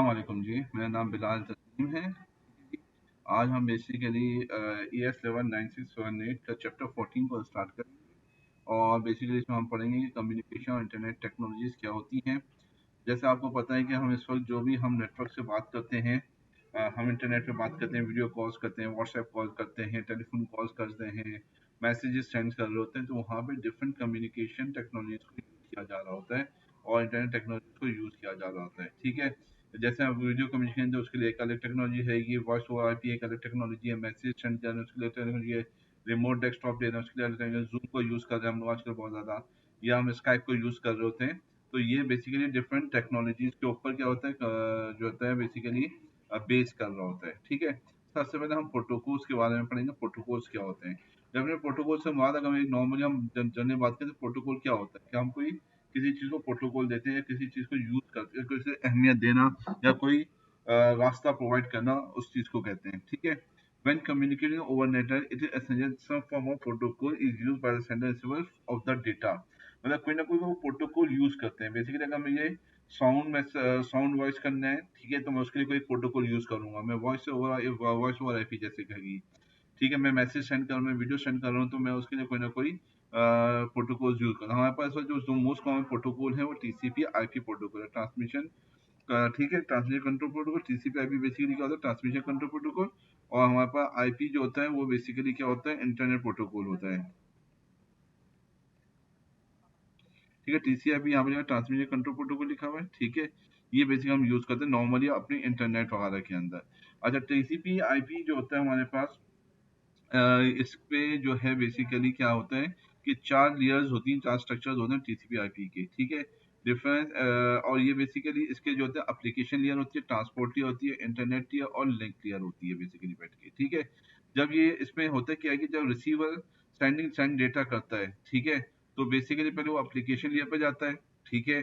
वालेकुम जी, मेरा नाम बिलाल तस्लीम है। आज हम बेसिकली ES119678 का चैप्टर 14 को स्टार्ट करेंगे और बेसिकली इसमें हम पढ़ेंगे कि कम्युनिकेशन और इंटरनेट टेक्नोलॉजीज़ क्या होती हैं। जैसे आपको पता है कि हम इस वक्त जो भी हम नेटवर्क से बात करते हैं, हम इंटरनेट पे बात करते हैं, वीडियो कॉल्स करते हैं, व्हाट्सएप कॉल करते हैं, टेलीफोन कॉल्स करते हैं, मैसेजेस सेंड कर रहे होते हैं, तो वहाँ पे डिफरेंट कम्युनिकेशन टेक्नोलॉजीज को यूज़ किया जा रहा होता है और इंटरनेट टेक्नोलॉजी को यूज़ किया जा रहा होता है। ठीक है, जैसे आप वीडियो कम्युनिकेशन तो उसके लिए एक अलग टेक्नोलॉजी है, ये वॉइस ओवर आईपी एक अलग टेक्नोलॉजी है, मैसेज सेंड करना उसके लिए टेक्नोलॉजी है, रिमोट डेस्कटॉप लेना उसके लिए अलग टेक्नोलॉजी, जूम को यूज़ कर रहे हैं हम लोग आजकल बहुत ज़्यादा, या हम स्काइप को यूज़ कर रहे होते हैं। तो ये बेसिकली डिफरेंट टेक्नोलॉजीज के ऊपर क्या होता है, जो होता है बेसिकली बेस कर रहा होता है। ठीक है, सबसे पहले हम प्रोटोकॉल्स के बारे में पढ़ेंगे, प्रोटोकॉल्स क्या होते हैं। जब हमने प्रोटोकॉल से बात, अगर एक नॉर्मली हम जनरली बात करें तो प्रोटोकॉल क्या होता है कि हम कोई किसी चीज़ को प्रोटोकॉल देते हैं या किसी चीज़ को यूज़ करते हैं, किसी अहमियत देना या कोई रास्ता प्रोवाइड करना, उस चीज़ को कहते हैं। ठीक है, when communicating over network it is essential some form of protocol is used by the sender and receiver of the data। मतलब कोई ना कोई वो प्रोटोकॉल यूज करते हैं। बेसिकली अगर मुझे साउंड में साउंड वॉइस करना है, ठीक है, तो मैं उसके लिए कोई प्रोटोकॉल यूज करूंगा। मैं वॉइस ओवर आईपी जैसे कहेगी, ठीक है, मैं मैसेज सेंड कर रहा हूँ, मैं वीडियो सेंड कर रहा हूँ, तो मैं उसके लिए कोई ना कोई प्रोटोकॉल यूज कर रहा हूँ। हमारे पास जो मोस्ट कॉमन प्रोटोकॉल है वो टीसीपी आईपी प्रोटोकॉल है, ट्रांसमिशन का। ठीक है, transmission control protocol. TCP IP basically क्या होता है, ट्रांसमिशन कंट्रोल प्रोटोकॉल। और हमारे पास आईपी जो होता है वो बेसिकली क्या होता है, इंटरनेट प्रोटोकॉल होता है। ठीक है, टीसीपी यहाँ पे ट्रांसमिशन कंट्रोल प्रोटोकॉल लिखा हुआ है। ठीक है, ये बेसिकली हम यूज करते हैं नॉर्मली अपने इंटरनेट वगैरह के अंदर। अच्छा, टीसीपी आईपी जो होता है हमारे पास, इस पे जो है बेसिकली क्या होता है कि चार लेयर्स होती हैं, चार स्ट्रक्चर्स होते हैं टीसीपी आईपी के। ठीक है, डिफरेंस, और ये बेसिकली इसके जो होते हैं एप्लीकेशन लेयर होती है, ट्रांसपोर्ट लेयर होती है, इंटरनेट लेयर और लिंक लेयर होती है बेसिकली बैठ के। ठीक है, जब ये इसमें होता है क्या है कि जब रिसीवर सेंड डेटा करता है, ठीक है, तो बेसिकली पहले वो एप्लीकेशन लेयर पे जाता है। ठीक है,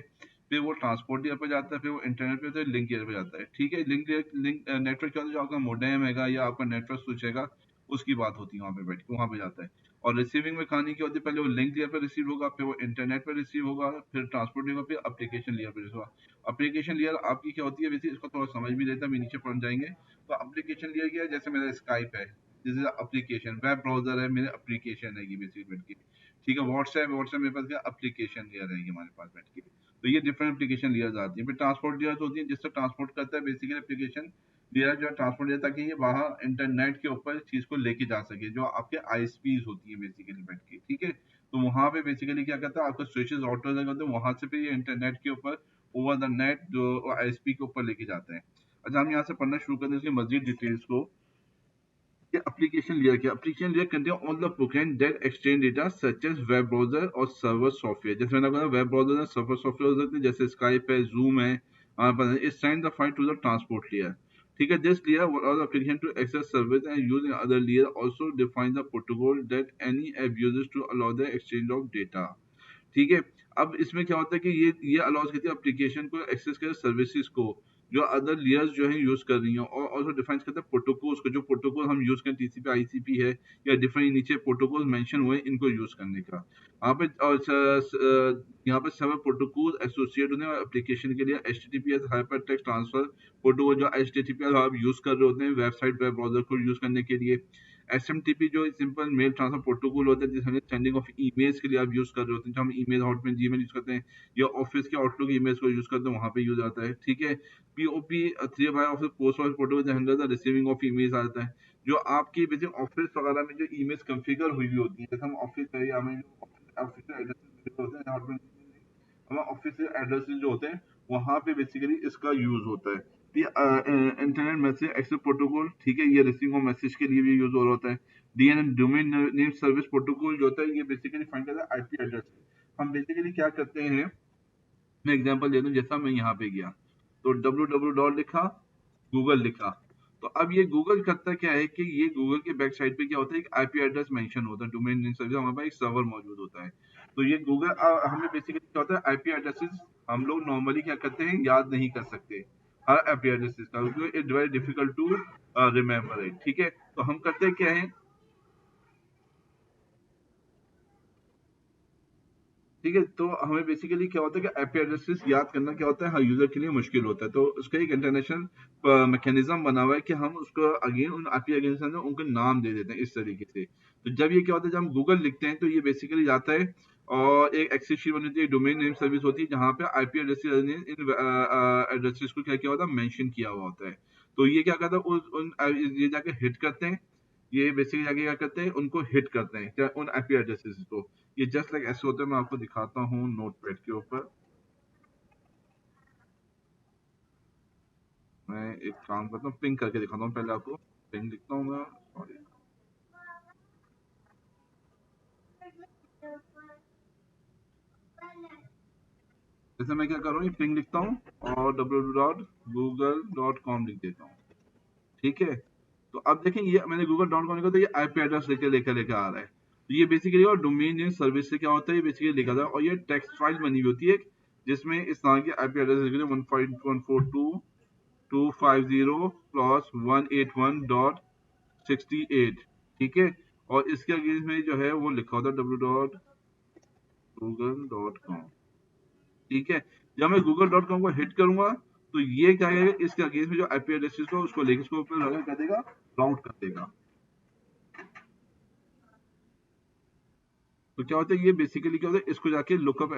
फिर वो ट्रांसपोर्ट लेयर पे जाता है, फिर वो इंटरनेट पे जाता है, लिंक लेयर पे जाता है। ठीक है, लिंक नेटवर्क क्या होता है, जो आपका मोडेम है या आपका नेटवर्क स्विच है, उसकी बात होती है वहाँ पे बैठ के, वहाँ पे जाता है। और रिसीविंग में कहानी क्या होती है, पहले वो लिंक लेयर पे रिसीव होगा, फिर वो इंटरनेट पे रिसीव होगा, फिर ट्रांसपोर्ट लेयर पे, एप्लीकेशन लेयर पे रिसीव होगा। एप्लीकेशन लेयर आपकी क्या होती है, वैसे इसको थोड़ा समझ भी लेते हैं, अभी नीचे पढ़ जाएंगे। तो एप्लीकेशन लेयर क्या है, जैसे मेरा स्काइप है, this is application, web browser है, मेरे एप्लीकेशन है ये बेसिकली बैठ के। ठीक है, व्हाट्सएप मेरे पास क्या एप्लीकेशन लेयर है ये हमारे पास बैठ के। तो ये डिफरेंट एप्लीकेशन लेयर्स आती है। फिर ट्रांसपोर्ट लेयर्स होती है, जिससे ट्रांसपोर्ट करता है बेसिकली एप्लीकेशन लेयर, जो ट्रांसपोर्ट लेयर, ताकि ये बाहर इंटरनेट के ऊपर चीज को लेके जा सके, जो आपके आईएसपीज होती है बेसिकली बैठ के। ठीक है, तो वहां पे बेसिकली क्या करता है, आपका स्विचेस राउटर्स है, करते हैं वहां से फिर ये इंटरनेट के ऊपर ओवर द नेट जो आईएसपी के ऊपर लेके जाते हैं। अच्छा, हम यहाँ से पढ़ना शुरू करते हैं इसकी मजीद डिटेल्स को। ये एप्लीकेशन लेयर क्या, application layer contain all the program that exchange data such as web browser और सर्वर सॉफ्टवेयर। जैसे मैंने कहा वेब ब्राउजर और सर्वर सॉफ्टवेयर हो सकते हैं, जैसे स्काइप है, जूम है, it send the file to the transport layer. ठीक है, this layer allows the application to access service and use in other layer, also define the protocol that any app uses to allow the exchange of data। ठीक है, अब इसमें क्या होता है कि ये अलाउज करती है एप्लीकेशन को एक्सेस करे सर्विसेज को, जो अदर लेयर्स जो है यूज कर रही हैं, और ऑल्सो डिफाइन करता है प्रोटोकॉल्स को, जो प्रोटोकॉल हम यूज करें, टीसीपी आईसीपी है या डिफरेंट नीचे प्रोटोकॉल मेंशन हुए, इनको यूज करने का। यहाँ पे यहाँ पे सर्वर प्रोटोकॉल एसोसिएट होते हैं एप्लीकेशन के लिए, HTTPS hyper text transfer protocol, जो एचटीटीपीएस आप यूज कर रहे होते हैं वेबसाइट वेब ब्राउजर को यूज करने के लिए। एसएमटीपी जो सिंपल मेल ट्रांसफर प्रोटोकॉल होता है, जिसमें सेंडिंग ऑफ ईमेल्स के लिए आप यूज कर रहे होते हैं, जो हम ईमेल हॉटमेल जीमेल यूज करते हैं या ऑफिस के आउटलुक ईमेल्स को यूज करते हैं, वहां पे यूज आता है। ठीक है, POP 3 office post office protocol handle the receiving of emails आता है, जो आपकी बेसिक ऑफिस वगैरह में जो ईमेल्स कॉन्फ़िगर हुई होती है, जैसे हम ऑफिस है या हमें जो ऑफिस एड्रेस होते हैं, हमारे ऑफिस एड्रेसेस जो होते हैं, वहां पे बेसिकली इसका यूज होता है। इंटरनेट मैसेज एक्सेस प्रोटोकॉल, ठीक है, ये रिसीविंग ऑफ मैसेज के लिए भी यूज हो रहा होता है। DNM domain name service protocol जो होता है, ये बेसिकली फाइंड करता है आईपी एड्रेस। हम बेसिकली क्या करते हैं, मैं एग्जांपल दे दूं, जैसा मैं यहाँ पे गया तो www लिखा, गूगल लिखा, तो अब ये गूगल करता क्या है कि ये गूगल के बैक साइड पे क्या होता है, एक आईपी एड्रेस मेंशन होता है, डोमेन नेम सर्विस, हमारे पास एक सर्वर मौजूद होता है। तो ये गूगल हमें बेसिकली क्या होता है, आईपी एड्रेसेस हम लोग नॉर्मली क्या करते हैं, याद नहीं कर सकते हर आईपी एड्रेसेस का, it's very difficult to remember it. ठीक है, तो हम करते क्या है, ठीक है, तो हमें बेसिकली क्या होता है कि आईपी एड्रेसेस याद करना क्या होता है, हर यूजर के लिए मुश्किल होता है, तो उसका एक इंटरनेशनल मैकेनिज्म बना हुआ है कि हम उसको अगेन उन आईपी एड्रेसेस में उनको नाम दे देते हैं इस तरीके से। तो जब ये क्या होता है, जब हम गूगल लिखते हैं तो ये बेसिकली जाता है और एक एक्सेस शीट बनी होती है, डोमेन नेम सर्विस होती है, जहाँ पे आईपी एड्रेसेस इन एड्रेसेस को क्या किया होता है, मेंशन किया हुआ होता है। तो ये क्या करता है, ये जाके हिट करते हैं, ये बेसिकली जाके क्या करते हैं, उनको हिट करते हैं क्या, उन आईपी एड्रेसेस को। ये जस्ट लाइक ऐसे होता है, मैं आपको दिखाता हूँ नोटपैड के ऊपर। मैं एक काम करता हूँ, पिंग करके दिखाता हूँ पहले आपको। पिंग लिखता हूँ मैं, सॉरी। जैसे मैं क्या कर रहा हूँ, पिंग लिखता हूँ और www.google.com लिख देता हूँ। ठीक है, तो अब देखें ये मैंने google.com लिखा, तो ये आईपी एड्रेस लेके लेकर लेकर आ रहा है। तो ये बेसिकली और डोमेन नेम सर्विस से क्या होता है, ये बेसिकली लिखा था, और ये टेक्स्ट फाइल बनी हुई होती है जिसमें इस तरह की आईपी एड्रेस लिखे थे, 1.142.250.181.68। ठीक है, और इसके अगेंस्ट में जो है वो लिखा होता है www.google.com। ठीक है, जब मैं google.com को हिट करूंगा तो ये क्या है, इसके अगेंस्ट में जो आईपी एड्रेस को उसको लेके इसको ऊपर लगा कर देगा, राउट कर देगा। तो क्या होता है, ये बेसिकली क्या होता है, इसको जाके लुकअप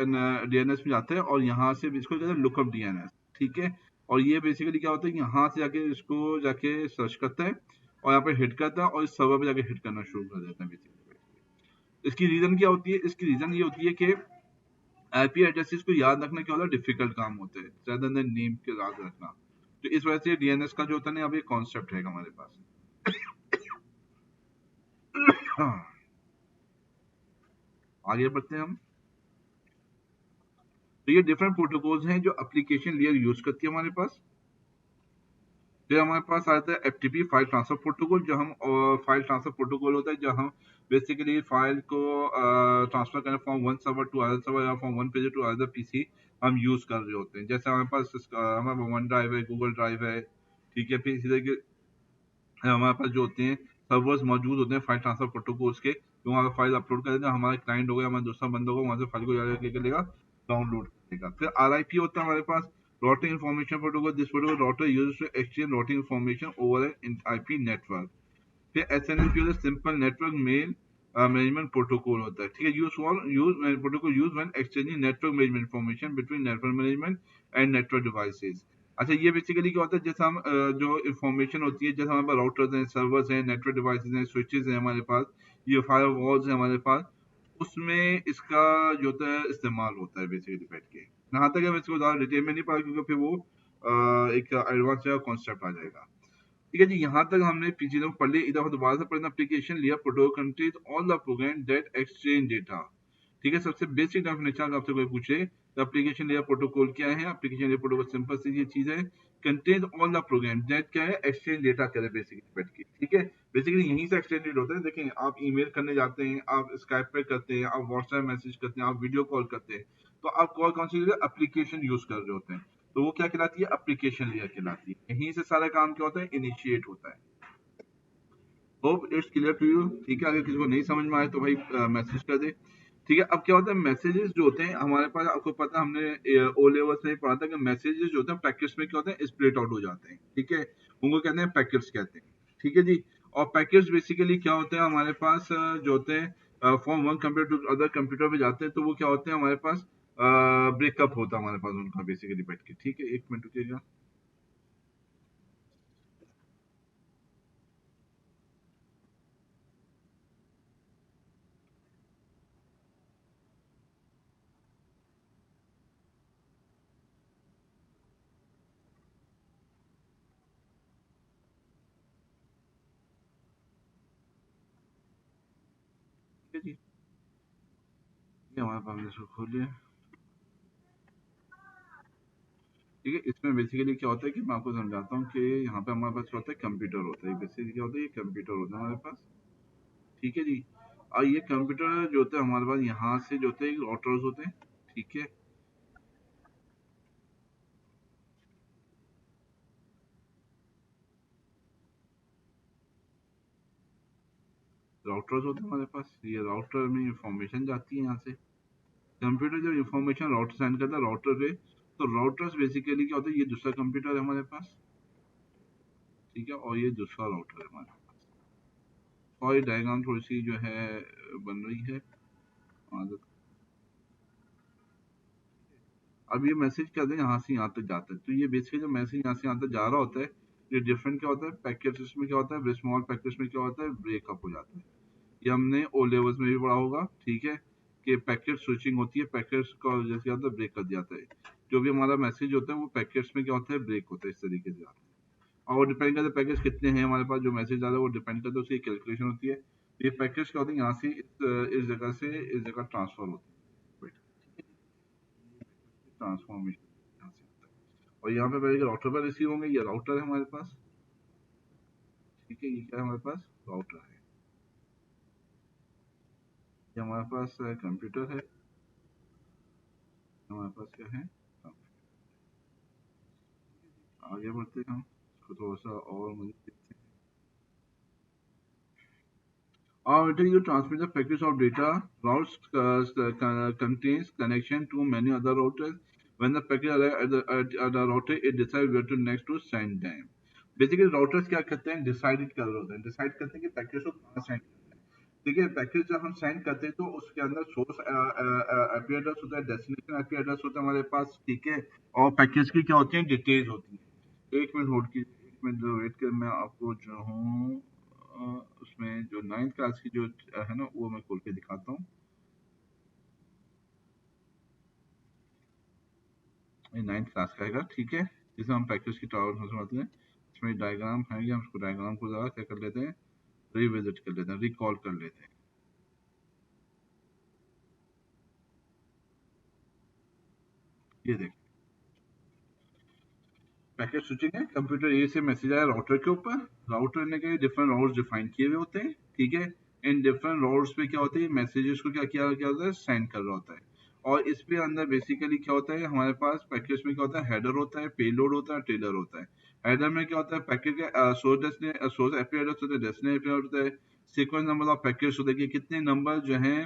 डीएनएस में जाते हैं और यहाँ से भी इसको कहते हैं लुकअप डीएनएस। ठीक है, और ये बेसिकली क्या होता है, यहाँ से जाके इसको जाके सर्च करता है और यहाँ पे हिट करता है और इस सर्वर पे जाके हिट करना शुरू कर देता है बेसिकली। इसकी रीजन क्या होती है, इसकी रीजन ये होती है कि आईपी एड्रेसेस को याद रखना क्या होता है, डिफिकल्ट काम होता है rather than नेम के याद रखना। तो इस वजह से डीएनएस का जो होता है ना, यहाँ पे कॉन्सेप्ट है हमारे पास। हाँ, आगे बढ़ते हैं हम। तो ये डिफरेंट प्रोटोकॉल्स हैं जो एप्लीकेशन लेयर यूज करती है हमारे पास। फिर हमारे पास आता है एफटीपी, फाइल ट्रांसफर प्रोटोकॉल, जो हम फाइल ट्रांसफर प्रोटोकॉल होता है, जो हम बेसिकली फाइल को ट्रांसफर करें from one server to other server या from one page to other PC, हम यूज कर रहे होते हैं। जैसे हमारे पास हमारे वन ड्राइव है, गूगल ड्राइव है। ठीक है, फिर इसी तरह के हमारे पास जो होते हैं सर्वर्स मौजूद होते हैं फाइल ट्रांसफर प्रोटोकॉल्स के, जो वहाँ फाइल अपलोड कर देते हैं, हमारा क्लाइंट हो गया, हमारा दूसरा बंदा होगा, वहाँ से फाइल को जाकर क्या करेगा, डाउनलोड करेगा। फिर आरआईपी होता है हमारे पास, routing information protocol, this protocol router used to exchange routing information over an IP network. फिर एसएनएमपी होता है, simple network mail management protocol होता है। ठीक है, use protocol use when exchanging network management information between network management and network devices. अच्छा, ये basically क्या होता है, जैसे हम जो इन्फॉर्मेशन होती है, जैसे हमारे पास राउटर्स हैं, सर्वर्स हैं, नेटवर्क डिवाइसेस हैं, स्विचेस हैं हमारे पास, ये फायर वॉल्स हैं हमारे पास, उसमें इसका जो होता है इस्तेमाल होता है बेसिकली बैठ के। यहाँ तक हम इसको ज़्यादा डिटेल में नहीं पढ़ा क्योंकि फिर वो एक एडवांस कॉन्सेप्ट आ जाएगा। ठीक है जी, यहाँ तक हमने चीजों को पढ़ लिया। इधर दोबारा से पढ़ना, एप्लीकेशन लिया protocol contains all the program that exchange data. ठीक है, सबसे बेसिक डेफिनेशन आपसे कोई पूछे तो एप्लीकेशन लेयर प्रोटोकॉल क्या है, एप्लीकेशन लेयर प्रोटोकॉल सिंपल सी ये चीज है, contain all the program that क्या है, एक्सचेंज डेटा करे बेसिकली बैठ के। ठीक है, बेसिकली यहीं से एक्सचेंज होता है। देखें, आप ईमेल करने जाते हैं, आप स्काइप पे करते हैं, आप व्हाट्सएप मैसेज करते हैं, आप वीडियो कॉल करते हैं, तो आप कौन सी एप्लीकेशन यूज कर रहे होते हैं, तो वो क्या कहलाती है, एप्लीकेशन लेयर कहलाती है। यहीं से सारा काम क्या होता है, इनिशिएट होता है। Hope it's clear to you. ठीक है, अगर किसी को नहीं समझ में आए तो भाई मैसेज कर दे। ठीक है, अब क्या होता है, मैसेजेस जो होते हैं हमारे पास, आपको पता है, हमने ओ लेवल्स में पढ़ा था कि मैसेजेस जो होते हैं पैकेट्स में क्या होते हैं, स्प्लिट आउट हो जाते हैं। ठीक है, उनको कहते हैं पैकेट्स कहते हैं। ठीक है जी, और पैकेट्स बेसिकली क्या होते हैं हमारे पास, जो होते हैं from one computer to other computer पे जाते हैं, तो वो क्या होते हैं हमारे पास, ब्रेकअप होता है हमारे पास उनका बेसिकली बैठ के। ठीक है, एक मिनट रुकिएगा। ठीक है जी, ये हमारे पास हमने इसको खोल लिया। ठीक है, इसमें बेसिकली क्या होता है कि मैं आपको समझाता हूँ कि यहाँ पे हमारे पास क्या होता है, कंप्यूटर होता है। बेसिकली क्या होता है, ये कंप्यूटर होता है हमारे पास। ठीक है जी, और ये कंप्यूटर जो होता है हमारे पास, यहाँ से जो होते हैं राउटर्स होते हैं। ठीक है, राउटर्स होते हैं हमारे पास, ये राउटर में इंफॉर्मेशन जाती है यहाँ से। कंप्यूटर जब इंफॉर्मेशन राउटर सेंड करता है राउटर पे, तो राउटर्स बेसिकली क्या होता है, ये दूसरा कंप्यूटर है हमारे पास, ठीक है, और ये दूसरा राउटर है हमारे पास। और ये डायग्राम थोड़ी सी जो है बन रही है आदत। अब ये मैसेज क्या है, यहाँ से यहाँ तक जाता है, तो ये बेसिकली जो मैसेज यहाँ से यहाँ तक जा रहा होता है, ये डिफरेंट क्या होता है, पैकेट्स में क्या होता है, स्मॉल पैकेट्स में क्या होता है, ब्रेकअप हो जाता है। ये हमने ओ लेवल्स में भी पढ़ा होगा, ठीक है, कि पैकेट स्विचिंग होती है, पैकेट्स का जैसे क्या होता है, ब्रेक कर दिया जाता है। जो भी हमारा मैसेज होता है वो पैकेट्स में क्या होता है, ब्रेक होता है, इस तरीके से आता है। और डिपेंड करता है पैकेट्स कितने हैं हमारे पास, जो मैसेज आ रहा है वो डिपेंड करता है, उसकी कैलकुलेशन होती है। ये पैकेट्स क्या होते हैं, यहाँ से इस जगह से इस जगह ट्रांसफर होते हैं, ट्रांसफॉर्मेशन यहाँ से होता है। और यहाँ पे पहले राउटर पर रिसीव होंगे, ये राउटर है हमारे पास, ठीक है, ये क्या है हमारे पास, राउटर है। ये हमारे पास कंप्यूटर है, हमारे पास क्या है, आगे बढ़ते हैं हम, इसको थोड़ा सा और मुझे you transmit the packets of data. Routes contains connection to many other routers. When the packet arrive at the router, it decides where to next to send them. Basically, routers क्या करते हैं, डिसाइड कर रहे होते हैं, decide करते हैं कि पैकेट को कहाँ सेंड करना है। ठीक है, पैकेज जब हम सेंड करते हैं तो उसके अंदर सोर्स आईपी एड्रेस होता है, डेस्टिनेशन आईपी एड्रेस होता है हमारे पास, ठीक है, और पैकेज की क्या होती है, डिटेल्स होती है। एक मिनट होल्ड कीजिए, एक मिनट वेट कर, मैं आपको जो हूँ उसमें जो 9th क्लास की जो है ना वो मैं खोल के दिखाता हूँ। ये 9th क्लास का है, ठीक है, जिसे हम पैकेज की टावर समझते हैं। इसमें डायग्राम है, हम उसको डायग्राम को जरा क्या कर लेते हैं, रिविजिट कर लेते हैं, रिकॉल कर लेते हैं। ये देखिए, पैकेट स्विचिंग है, कंप्यूटर ए से मैसेज आया राउटर के ऊपर, राउटर ने के डिफरेंट राउट्स डिफाइन किए हुए होते हैं, ठीक है। इन डिफरेंट राउट्स पे क्या होता है, मैसेजेस को क्या होता है, सेंड कर रहा होता है। और इस पे अंदर बेसिकली क्या होता है, हमारे पास पैकेज में क्या होता है, हेडर होता है, पेलोड होता है, टेलर होता है। हेडर में क्या होता है, पैकेट का सोर्स एपी एड्रेस होता है, डेस्टिनेशन एपी होता है, सीक्वेंस नंबर ऑफ पैकेट्स होता है कि कितने नंबर जो है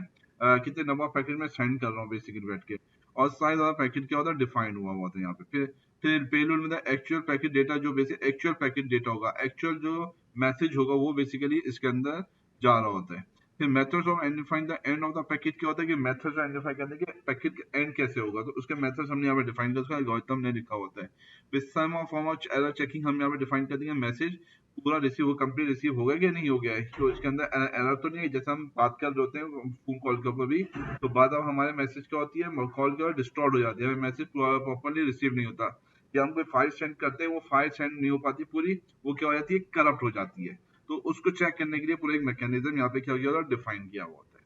कितने नंबर ऑफ पैकेट में सेंड कर रहा हूँ बेसिकली बैठ के। और साइज ऑफ पैकेट क्या होता है, डिफाइंड हुआ होता है यहाँ पे। फिर पेलोड में एक्चुअल पैकेट डेटा, जो बेसिक एक्चुअल पैकेट डेटा होगा, एक्चुअल जो मैसेज होगा वो बेसिकली इसके अंदर जा रहा होता है। फिर methods of identifying the end of the packet क्या होता है, कि मेथड्स आइडेंटिफाई करने के पैकेट का एंड कैसे होगा, तो उसके मेथड्स हमने यहाँ पे डिफाइन कर, उसका एल्गोरिथम ने लिखा होता है। फिर some of form of error checking हम यहाँ पे डिफाइन कर देंगे, मैसेज पूरा रिसीव हो, कंप्लीट रिसीव हो गया कि नहीं हो गया है, तो इसके अंदर एरर तो नहीं है, जैसे हम बात कर रहे होते हैं फोन कॉल के ऊपर भी, तो बाद अब हमारे मैसेज क्या होती है, कॉल के बाद डिस्टॉर्ट हो जाती है, मैसेज प्रॉपरली रिसीव नहीं होता, या हम कोई फाइल सेंड करते हैं वो फाइल सेंड नहीं हो पाती पूरी, वो क्या हो जाती है, करप्ट हो जाती है। तो उसको चेक करने के लिए पूरा एक मैकेनिज्म यहाँ पे क्या किया होता है, डिफाइन किया हुआ होता है।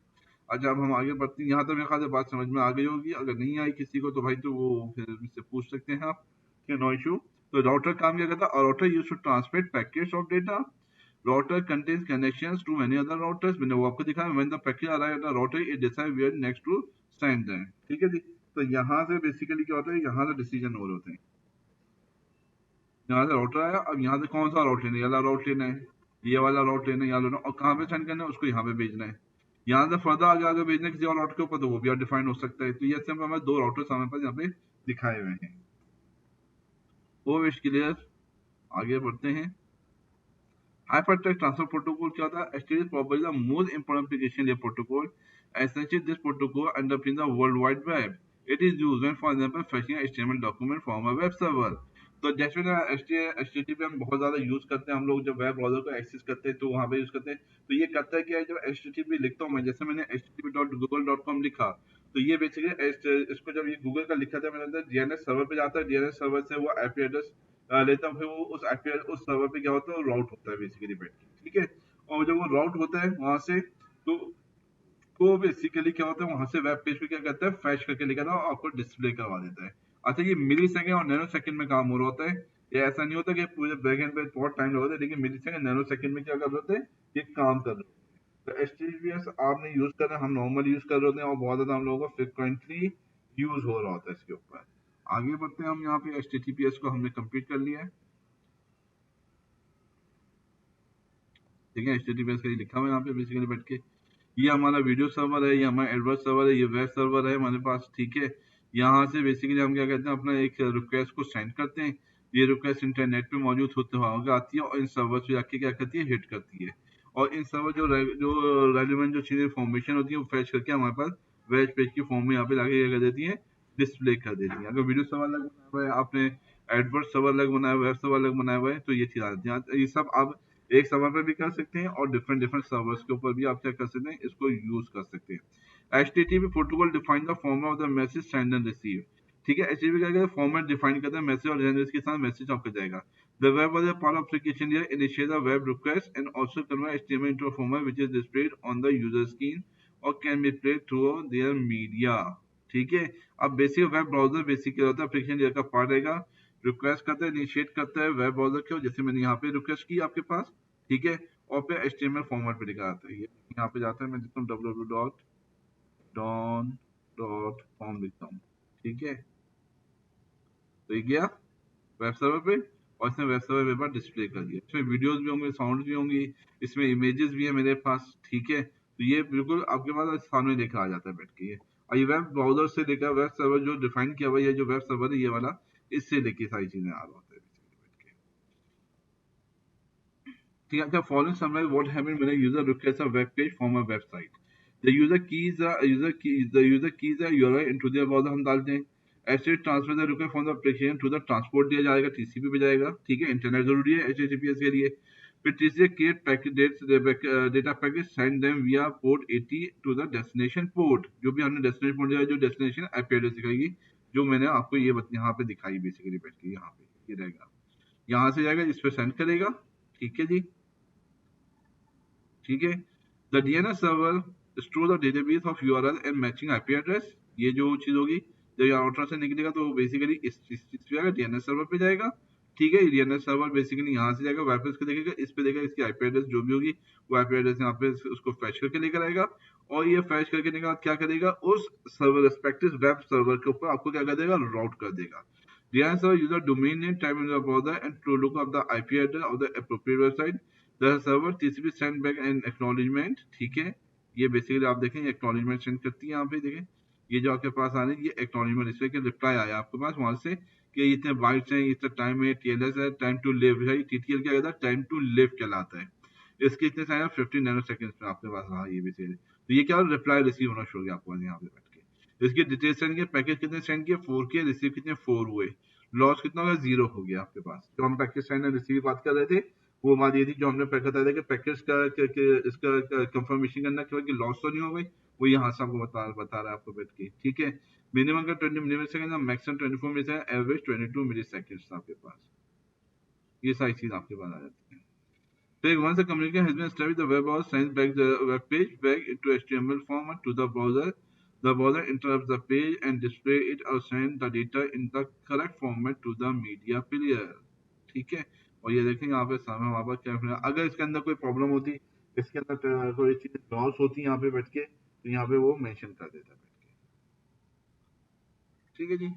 अच्छा, अब हम आगे बढ़ते हैं, यहाँ तक मेरे ख्याल से बात समझ में आ गई होगी, अगर नहीं आई किसी को तो भाई तो वो फिर मुझसे पूछ सकते हैं आप, कि नो इशू। तो राउटर काम क्या करता है, router use to transmit packets of data. Router contains connections to many other routers, मैंने वो आपको दिखाया, when the packet arrive at the router it decide where next to send them, ठीक है जी। तो यहाँ से बेसिकली क्या होता है, यहाँ से डिसीजन हो रहे होते हैं, यहाँ से राउटर आया, अब यहाँ से कौन सा राउट लेना है, ये वाला राउट लेना है, ये वाला राउट लेना है, यहाँ लेना, और कहाँ पे सेंड करना है, उसको यहाँ पे भेजना है। यहाँ से फर्दर आगे आगे भेजना है किसी और राउट के ऊपर, तो वो भी डिफाइन हो सकता है। तो ये सिर्फ हमें दो राउटर्स हमारे पास यहाँ पे दिखाए हुए हैं। वो विश क्लियर, आगे बढ़ते हैं। Hypertext Transfer Protocol क्या होता है? Actually, probably the most important application layer protocol. Essentially, this protocol underpins the World Wide Web. It is used when, for example, fetching a HTML document from a web server. तो जैसे ना HTTP हम बहुत ज़्यादा use करते हैं, हम लोग जब वेब ब्राउज़र को एक्सेस करते हैं तो वहाँ पे यूज़ करते हैं। तो ये करता है कि जब HTTP लिखता हूँ मैं, जैसे मैंने http.google.com लिखा, तो ये बेसिकली इसको जब ये गूगल का लिखा था मैंने, अंदर DNS सर्वर पे जाता है, DNS सर्वर से वो आईपी एड्रेस लेता हूँ, फिर वो उस आईपी उस सर्वर पे क्या होता है, राउट होता है बेसिकली बैठ के, ठीक है। और जब वो राउट होता है वहां से, तो बेसिकली क्या होता है, वहां से वेब पेज पे क्या करता है, फैच करके लेकर आता है और आपको डिस्प्ले करवा देता है। अच्छा, ये मिली सेकेंड और नैनो सेकेंड में काम हो रहा होता है, ये ऐसा नहीं होता कि पूरे बैक एंड पे बहुत टाइम लगता है, लेकिन मिली सेकेंड नैनो सेकेंड में क्या कर रहे होते हैं, ये काम कर रहे होते हैं। तो HTTPS आपने यूज कर रहे हैं, हम नॉर्मल यूज कर रहे होते हैं, और बहुत ज्यादा हम लोगों को फ्रिक्वेंटली यूज हो रहा होता है इसके ऊपर। आगे बढ़ते हैं हम, यहाँ पे HTTPS को हमने कंप्लीट कर लिया है, ठीक है। HTTPS का ये लिखा हुआ है यहाँ पे बेसिकली बैठ के। ये हमारा वीडियो सर्वर है, ये हमारा एडवर्ड सर्वर है, ये वेब सर्वर है हमारे पास, ठीक है। यहाँ से बेसिकली हम क्या करते हैं, अपना एक रिक्वेस्ट को सेंड करते हैं। ये रिक्वेस्ट इंटरनेट पे मौजूद होते हुए आती है और इन सर्वर पे जाके क्या करती है, हिट करती है। और इन सर्वर जो रेलिवेंट जो चीजें इन्फॉर्मेशन होती है वो फैच करके हमारे पास वेब पेज की फॉर्म में यहाँ पे जाके क्या कर देती है, डिस्प्ले कर देती है। अगर वीडियो सर्वर अलग बनाया हुआ है आपने, एडवर्ड सर्वर अलग बनाया हुआ है, वेब सर्वर अलग बनाया हुआ है, तो ये चीज आती है। ये सब आप एक सर्वर पे भी कर सकते हैं और डिफरेंट डिफरेंट सर्वर्स के ऊपर भी आप क्या कर सकते हैं, इसको यूज कर सकते हैं। HTTP protocol define the format of the message send and receive. ठीक है, HTTP क्या है, फॉर्मेट डिफाइन करता है मैसेज और जेंडर के साथ मैसेज आपका जाएगा। The web was a part of application here initiate the web request and also convert HTML into a format which is displayed on the user screen or can be played through their media। ठीक है, अब basic web browser basic क्या होता है, application layer का part रहेगा। Request करता है, इनिशिएट करता है वेब ब्राउजर को, जैसे मैंने यहाँ पे रिक्वेस्ट की आपके पास, ठीक है। और फिर HTML फॉर्मेट पे लिखा आता है, ये यहाँ पे जाता है, मैं लिखता हूँ www.don.com लिखता हूँ, ठीक है। तो ये गया वेब सर्वर पे और इसने वेब सर्वर पे बार डिस्प्ले कर दिया। इसमें वीडियोस भी होंगे, साउंड भी होंगी, इसमें इमेजेस भी है मेरे पास, ठीक है। तो ये बिल्कुल आपके पास सामने देखा आ जाता है बैठ के ये। और ये वेब ब्राउजर से लेकर वेब सर्वर जो डिफाइन किया हुआ है, ये जो वेब सर्वर है ये वाला, इससे लेके सारी चीजें आ रहा होता है बैठ के। ठीक है, अच्छा, following summarise what happened when a user request a web page from a website. The user keys URL into the browser हम डालते हैं। ऐसे transfer the request from the application to the transport दिया जाएगा, TCP पे जाएगा, ठीक है। इंटरनेट जरूरी है HTTPS के लिए। फिर तीसरे create packet data package send them via port 80 to the destination port. जो भी हमने डेस्टिनेशन पोर्ट दिया, जो डेस्टिनेशन IP एड्रेस दिखाएगी, जो मैंने आपको ये यहाँ पे दिखाई बेसिकली बैठ के, यहाँ पे ये रहेगा, यहाँ से जाएगा, इस पे सेंड करेगा, ठीक है जी, ठीक है। The DNS server store the database of URL and matching IP address. ये जो चीज होगी, जब यहाँ आउटर से निकलेगा तो बेसिकली इस चीज पे जाएगा, DNS सर्वर पे जाएगा, ठीक है। DNS सर्वर बेसिकली यहाँ से जाएगा, वापस को देखेगा, इस पे देखेगा, इसकी IP एड्रेस जो भी होगी वो IP एड्रेस यहाँ पे उसको फैच करके लेकर आएगा। और ये फैच करके के बाद क्या करेगा, उस सर्वर रेस्पेक्टिव वेब सर्वर के ऊपर आपको क्या कर देगा, राउट कर देगा। DNS server user domain name type in the browser and to look up the IP address of the appropriate website। The server TCP send back an acknowledgement, ठीक है। ये बेसिकली आप देखें, एक्नॉलेजमेंट सेंड करती है, यहाँ पे देखें, ये जो आपके पास आ रही है, ये एक्नॉलेजमेंट, इसमें कि रिप्लाई आया आपके पास वहां से कि इतने बाइट्स हैं, इतना टाइम है, TLS है, टाइम टू लिव है। TTL क्या कहता है, टाइम टू लिव कहलाता है। इसके इतने सारे 15 नैनो सेकंड्स में आपके पास रहा ये बेसिकली। तो ये क्या, रिप्लाई रिसीव होना शुरू हो गया आपके पास यहाँ पे बैठ के। इसकी डिटेल सेंड किए, पैकेज कितने सेंड किए, 4 किए, रिसीव कितने 4 हुए। लॉस कितना हो गया, 0 हो गया आपके पास। जो हम पैकेज सेंड एंड रिसीव की बात कर रहे थे, वो बात ये थी, जो हमने बताया था कि पैकेज का इसका कंफर्मेशन करना कि लॉस तो नहीं हो गई, वो यहाँ से आपको बता रहा है आपको बैठ के, ठीक है। मिनिमम का 20 मिली सेकंड, मैक्सिमम 24 मिली सेकंड, एवरेज 22 मिली सेकंड आपके पास। ये सारी चीज आपके पास आ जाती है। So once the communication has been established, the web browser sends back the web page back into HTML format to the browser. The browser interrupts the page and display it or send the data in the correct format to the media player। ठीक है। और ये देखेंगे यहाँ पे सामने वहाँ पर क्या, अगर इसके अंदर कोई प्रॉब्लम होती, इसके अंदर कोई चीज लॉस होती यहाँ पे बैठ के, तो यहाँ पे वो मेंशन कर देता है बैठ के, ठीक है जी।